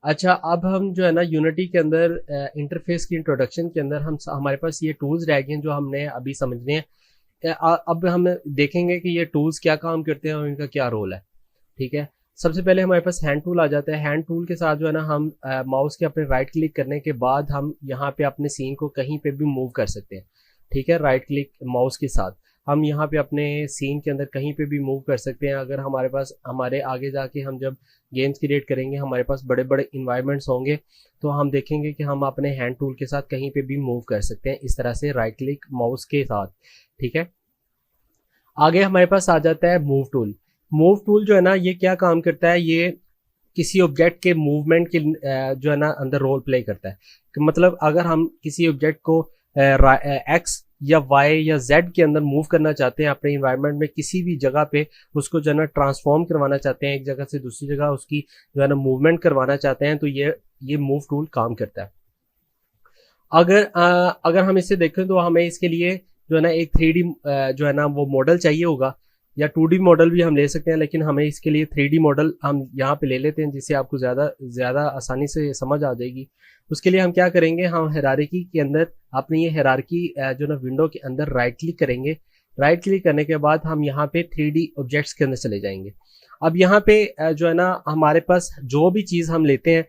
अच्छा, अब हम जो है ना यूनिटी के अंदर इंटरफेस की इंट्रोडक्शन के अंदर हम हमारे पास ये टूल्स रह गए हैं जो हमने अभी समझने हैं। अब हम देखेंगे कि ये टूल्स क्या काम करते हैं और इनका क्या रोल है। ठीक है। सबसे पहले हमारे पास हैंड टूल आ जाता है। हैंड टूल के साथ जो है ना हम माउस के अपने राइट क्लिक करने के बाद हम यहाँ पे अपने सीन को कहीं पे भी मूव कर सकते हैं। ठीक है, राइट क्लिक माउस के साथ हम यहाँ पे अपने सीन के अंदर कहीं पे भी मूव कर सकते हैं। अगर हमारे पास हमारे आगे जाके हम जब गेम्स क्रिएट करेंगे हमारे पास बड़े बड़े इन्वायरमेंट्स होंगे तो हम देखेंगे कि हम अपने हैंड टूल के साथ कहीं पे भी मूव कर सकते हैं इस तरह से राइट क्लिक माउस के साथ। ठीक है। आगे हमारे पास आ जाता है मूव टूल। मूव टूल जो है ना ये क्या काम करता है, ये किसी ऑब्जेक्ट के मूवमेंट के जो है ना अंदर रोल प्ले करता है। मतलब अगर हम किसी ऑब्जेक्ट को एक्स या वाई या जेड के अंदर मूव करना चाहते हैं अपने इन्वायरमेंट में किसी भी जगह पे, उसको जो है ना ट्रांसफॉर्म करवाना चाहते हैं एक जगह से दूसरी जगह, उसकी जो है ना मूवमेंट करवाना चाहते हैं, तो ये मूव टूल काम करता है। अगर हम इसे देखें तो हमें इसके लिए जो है ना एक 3D जो है ना वो मॉडल चाहिए होगा, या 2D मॉडल भी हम ले सकते हैं, लेकिन हमें इसके लिए 3D मॉडल हम यहाँ पे ले लेते हैं जिससे आपको ज़्यादा ज़्यादा आसानी से समझ आ जाएगी। उसके लिए हम क्या करेंगे, हम हायरार्की के अंदर अपनी ये हायरार्की जो ना विंडो के अंदर राइट क्लिक करेंगे। राइट क्लिक करने के बाद हम यहाँ पे 3D ऑब्जेक्ट्स के अंदर चले जाएंगे। अब यहाँ पे जो है ना हमारे पास जो भी चीज़ हम लेते हैं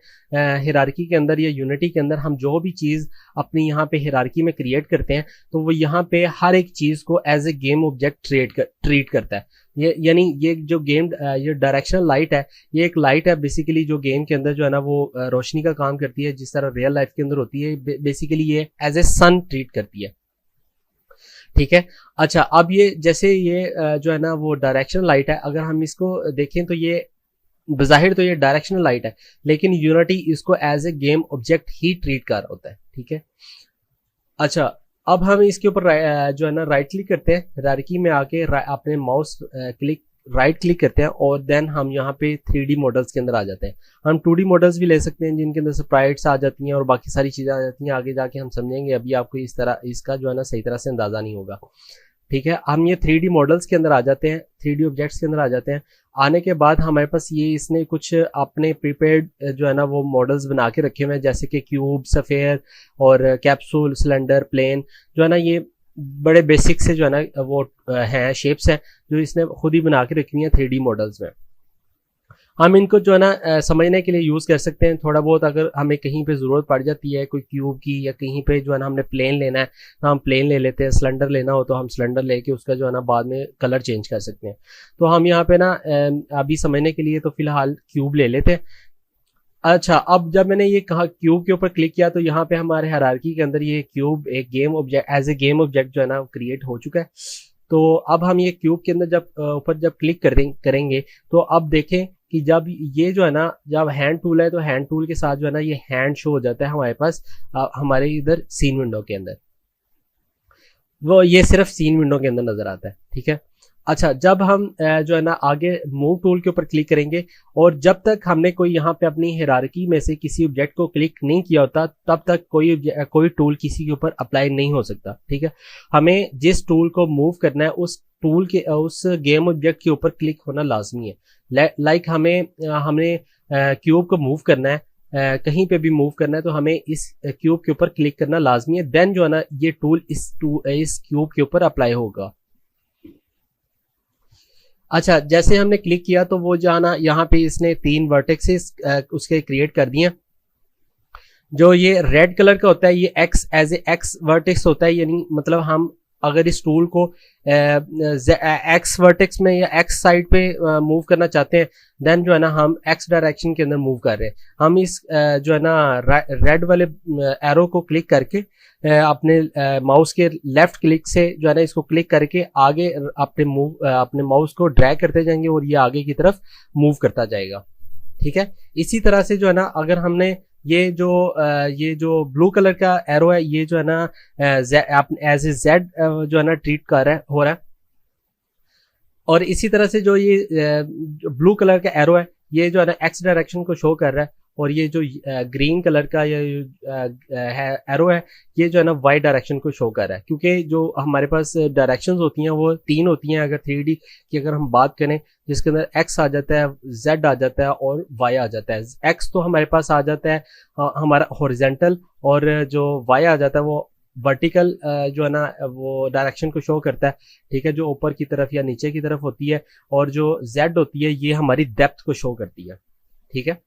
हायरार्की के अंदर या यूनिटी के अंदर, हम जो भी चीज़ अपनी यहाँ पे हायरार्की में क्रिएट करते हैं तो वो यहाँ पे हर एक चीज़ को as a game object treat करता है। ये यानी ये जो गेम ये डायरेक्शनल लाइट है, ये एक लाइट है बेसिकली जो गेम के अंदर जो है ना वो रोशनी का काम करती है, जिस तरह रियल लाइफ के अंदर होती है। बेसिकली ये एज ए सन ट्रीट करती है। ठीक है। अच्छा, अब ये जैसे ये जो है ना वो डायरेक्शनल लाइट है, अगर हम इसको देखें तो ये बज़ाहिर तो ये डायरेक्शनल लाइट है, लेकिन यूनिटी इसको एज ए गेम ऑब्जेक्ट ही ट्रीट कर रहा होता है। ठीक है। अच्छा, अब हम इसके ऊपर जो है ना राइट क्लिक करते हैं, हायरार्की में आके अपने माउस क्लिक राइट क्लिक करते हैं और देन हम यहाँ पे 3D मॉडल्स के अंदर आ जाते हैं। हम 2D मॉडल्स भी ले सकते हैं जिनके अंदर स्प्राइट्स आ जाती हैं और बाकी सारी चीज़ें आ जाती हैं, आगे जाके हम समझेंगे, अभी आपको इस तरह इसका जो है ना सही तरह से अंदाजा नहीं होगा। ठीक है। हम ये 3D मॉडल्स के अंदर आ जाते हैं, 3D ऑब्जेक्ट्स के अंदर आ जाते हैं। आने के बाद हमारे पास ये इसने कुछ अपने प्रीपेड जो है ना वो मॉडल्स बना के रखे हुए हैं, जैसे कि क्यूब, सफेयर और कैप्सूल, सिलेंडर, प्लेन, जो है ना ये बड़े बेसिक से जो है ना वो हैं शेप्स हैं जो इसने खुद ही बना के रखी हुई हैं 3D मॉडल्स में। हम इनको जो है ना समझने के लिए यूज़ कर सकते हैं थोड़ा बहुत। अगर हमें कहीं पे ज़रूरत पड़ जाती है कोई क्यूब की, या कहीं पे जो है ना हमने प्लेन लेना है तो हम प्लेन ले लेते हैं, सिलेंडर लेना हो तो हम सिलेंडर लेके उसका जो है ना बाद में कलर चेंज कर सकते हैं। तो हम यहाँ पे ना अभी समझने के लिए तो फिलहाल क्यूब ले लेते हैं। अच्छा, अब जब मैंने ये कहा क्यूब के ऊपर क्लिक किया तो यहाँ पे हमारे हायरार्की के अंदर ये क्यूब एक game object as a game object जो है ना क्रिएट हो चुका है। तो अब हम ये क्यूब के अंदर जब ऊपर जब क्लिक करेंगे तो अब देखें कि जब ये जो है ना, जब हैंड टूल है तो हैंड टूल के साथ जो है ना ये हैंड शो हो जाता है हमारे पास हमारे इधर सीन विंडो के अंदर। वो ये सिर्फ सीन विंडो के अंदर नजर आता है। ठीक है। अच्छा, जब हम जो है ना आगे मूव टूल के ऊपर क्लिक करेंगे और जब तक हमने कोई यहाँ पे अपनी हायरार्की में से किसी ऑब्जेक्ट को क्लिक नहीं किया होता तब तक कोई टूल किसी के ऊपर अप्लाई नहीं हो सकता। ठीक है। हमें जिस टूल को मूव करना है उस टूल के उस गेम ऑब्जेक्ट के ऊपर क्लिक होना लाजमी है। लाइक हमें क्यूब को मूव करना है, कहीं पे भी मूव करना है तो हमें इस क्यूब के ऊपर क्लिक करना लाजमी है। देन जो है ना ये टूल इस क्यूब के ऊपर अप्लाई होगा। अच्छा, जैसे हमने क्लिक किया तो वो जाना यहाँ पे इसने 3 वर्टेक्सेस उसके क्रिएट कर दिए। जो ये रेड कलर का होता है ये X as a X vertex होता है, यानी मतलब हम अगर इस टूल को एक्स वर्टेक्स में या एक्स साइड पे मूव करना चाहते हैं देन जो है ना हम एक्स डायरेक्शन के अंदर मूव कर रहे हैं। हम इस जो है ना रेड वाले एरो को क्लिक करके अपने माउस के लेफ्ट क्लिक से जो है ना इसको क्लिक करके आगे अपने माउस को ड्रैग करते जाएंगे और ये आगे की तरफ मूव करता जाएगा। ठीक है। इसी तरह से जो है ना अगर हमने ये जो ब्लू कलर का एरो है ये जो है ना एज ए जेड जो है ना ट्रीट कर रहा है हो रहा है, और इसी तरह से जो ये ब्लू कलर का एरो है ये जो है ना एक्स डायरेक्शन को शो कर रहा है, और ये जो ग्रीन कलर का ये एरो है ये जो है ना वाई डायरेक्शन को शो कर रहा है, क्योंकि जो हमारे पास डायरेक्शंस होती हैं वो 3 होती हैं अगर 3D की अगर हम बात करें, जिसके अंदर एक्स आ जाता है, जेड आ जाता है और वाई आ जाता है। एक्स तो हमारे पास आ जाता है हमारा हॉरिजेंटल, और जो वाई आ जाता है वो वर्टिकल जो है ना वो डायरेक्शन को शो करता है, ठीक है, जो ऊपर की तरफ या नीचे की तरफ होती है। और जो जेड होती है ये हमारी डेप्थ को शो करती है, ठीक है।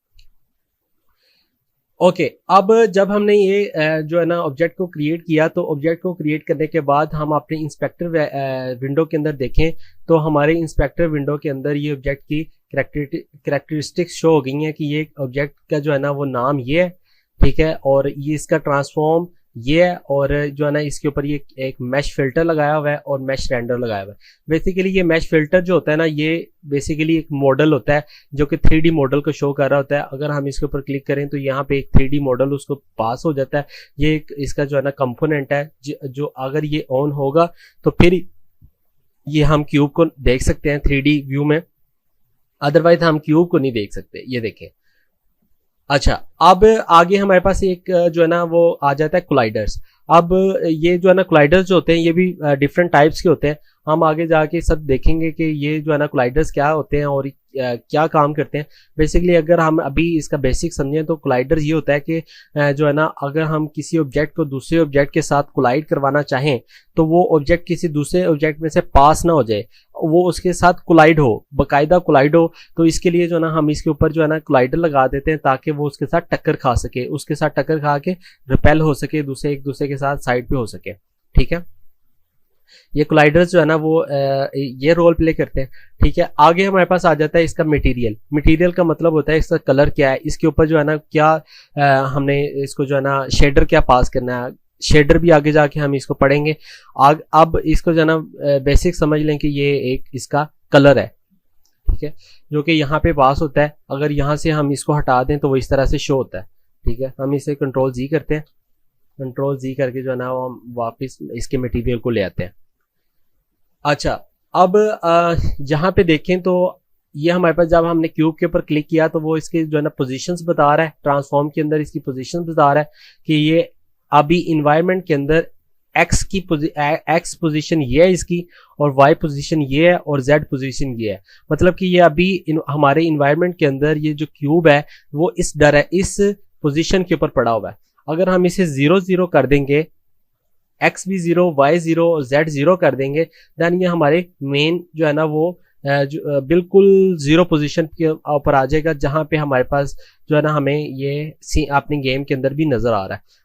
ओके अब जब हमने ये जो है ना ऑब्जेक्ट को क्रिएट किया, तो ऑब्जेक्ट को क्रिएट करने के बाद हम अपने इंस्पेक्टर विंडो के अंदर देखें तो हमारे इंस्पेक्टर विंडो के अंदर ये ऑब्जेक्ट की करेक्टरिस्टिक्स शो हो गई हैं कि ये ऑब्जेक्ट का जो है ना वो नाम ये है, ठीक है, और ये इसका ट्रांसफॉर्म ये है, और जो है ना इसके ऊपर ये एक मैश फिल्टर लगाया हुआ है और मैश रेंडर लगाया हुआ है। बेसिकली ये मैश फिल्टर जो होता है ना ये बेसिकली एक मॉडल होता है जो कि 3D मॉडल को शो कर रहा होता है। अगर हम इसके ऊपर क्लिक करें तो यहाँ पे एक 3D मॉडल उसको पास हो जाता है। ये एक इसका जो है ना कंपोनेंट है जो अगर ये ऑन होगा तो फिर ये हम क्यूब को देख सकते हैं 3D व्यू में, अदरवाइज हम क्यूब को नहीं देख सकते। ये देखें। अच्छा अब आगे हमारे पास एक जो है ना वो आ जाता है कोलाइडर्स। अब ये जो है ना कोलाइडर्स जो होते हैं ये भी डिफरेंट टाइप्स के होते हैं। हम आगे जाके सब देखेंगे कि ये जो है ना कोलाइडर्स क्या होते हैं और क्या काम करते हैं। बेसिकली अगर हम अभी इसका बेसिक समझें तो कोलाइडर ये होता है कि जो है ना अगर हम किसी ऑब्जेक्ट को दूसरे ऑब्जेक्ट के साथ कोलाइड करवाना चाहें तो वो ऑब्जेक्ट किसी दूसरे ऑब्जेक्ट में से पास ना हो जाए, वो उसके साथ कोलाइड हो, बाकायदा कोलाइड हो। तो इसके लिए जो है ना हम इसके ऊपर जो है ना कोलाइडर लगा देते हैं ताकि वो उसके साथ टक्कर खा सके, उसके साथ टक्कर खा के रिपेल हो सके, एक दूसरे के साथ साइड पे हो सके, ठीक है। ये कोलाइडर्स जो है ना वो ये रोल प्ले करते हैं, ठीक है। आगे हमारे पास आ जाता है इसका मटेरियल का मतलब होता है इसका कलर क्या है, इसके ऊपर जो है ना क्या हमने इसको जो है ना शेडर क्या पास करना है। शेडर भी आगे जाके हम इसको पढ़ेंगे। अब इसको जो है ना बेसिक समझ लें कि ये एक इसका कलर है, ठीक है, जो कि यहाँ पे पास होता है। अगर यहाँ से हम इसको हटा दें तो वो इस तरह से शो होता है, ठीक है। हम इसे कंट्रोल जी करते हैं, कंट्रोल जी करके जो है ना वो हम वापस इसके मटेरियल को ले आते हैं। अच्छा अब जहाँ पे देखें तो ये हमारे पास जब हमने क्यूब के ऊपर क्लिक किया तो वो इसके जो है ना पोजीशंस बता रहा है, ट्रांसफॉर्म के अंदर इसकी पोजीशंस बता रहा है कि ये अभी इन्वायरमेंट के अंदर एक्स पोजीशन ये है इसकी, और वाई पोजीशन ये है, और जेड पोजीशन ये है। मतलब कि ये अभी हमारे इन्वायरमेंट के अंदर ये जो क्यूब है वो इस पोजीशन के ऊपर पड़ा हुआ है। अगर हम इसे 0 0 कर देंगे, एक्स भी 0, वाई 0 और जेड 0 कर देंगे, देन ये हमारे मेन जो है ना वो बिल्कुल 0 पोजीशन के ऊपर आ जाएगा, जहां पे हमारे पास जो है ना हमें ये अपने गेम के अंदर भी नजर आ रहा है।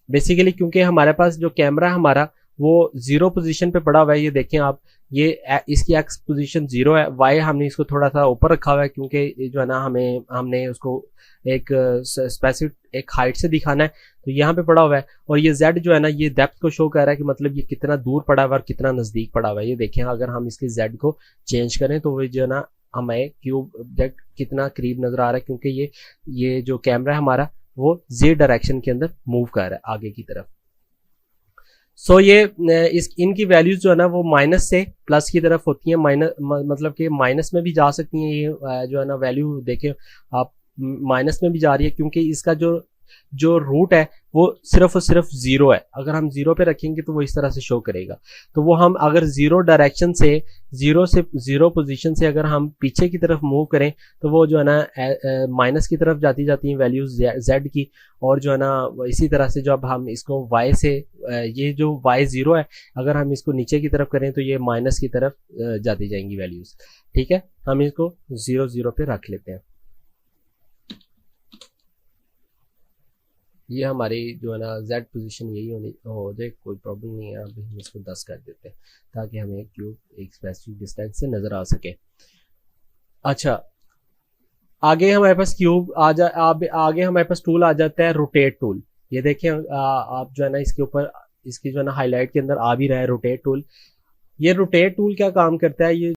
बेसिकली क्योंकि हमारे पास जो कैमरा है हमारा वो 0 पोजीशन पे पड़ा हुआ है। ये देखें आप, ये इसकी एक्स पोजीशन 0 है, वाई हमने इसको थोड़ा सा ऊपर रखा हुआ है क्योंकि जो है ना हमने उसको एक स्पेसिफिक एक हाइट से दिखाना है, तो यहाँ पे पड़ा हुआ है। और ये जेड जो है ना ये डेप्थ को शो कर रहा है कि मतलब ये कितना दूर पड़ा हुआ है और कितना नजदीक पड़ा हुआ है। ये देखें अगर हम इसके जेड को चेंज करें तो वो जो है ना हमें क्यूब ऑब्जेक्ट कितना करीब नजर आ रहा है, क्योंकि ये जो कैमरा है हमारा वो Z डायरेक्शन के अंदर मूव कर रहा है आगे की तरफ। सो ये इनकी वैल्यूज जो है ना वो माइनस से प्लस की तरफ होती हैं। माइनस मतलब कि माइनस में भी जा सकती हैं। ये जो है ना वैल्यू देखें आप, माइनस में भी जा रही है क्योंकि इसका जो रूट है वो सिर्फ और सिर्फ 0 है। अगर हम 0 पे रखेंगे तो वो इस तरह से शो करेगा। तो वो हम अगर 0 डायरेक्शन से 0 पोजीशन से अगर हम पीछे की तरफ मूव करें तो वो जो है ना माइनस की तरफ जाती हैं वैल्यूज जेड की। और जो है ना इसी तरह से जब हम इसको वाई से ये जो वाई 0 है अगर हम इसको नीचे की तरफ करें तो ये माइनस की तरफ जाती जाएंगी वैल्यूज, ठीक है। हम इसको 0 0 पे रख लेते हैं। ये हमारी जो है ना जेड पोजीशन यही हो जाए, कोई प्रॉब्लम नहीं है। अभी हम इसको 10 कर देते हैं ताकि हमें क्यूब एक स्पेसिफिक डिस्टेंस से नजर आ सके। अच्छा आगे हमारे पास आगे हमारे पास टूल आ जाता है रोटेट टूल। ये देखें आप जो है ना इसके ऊपर इसकी जो है ना हाईलाइट के अंदर आ भी रहा है रोटेट टूल। ये रोटेट टूल क्या काम करता है, ये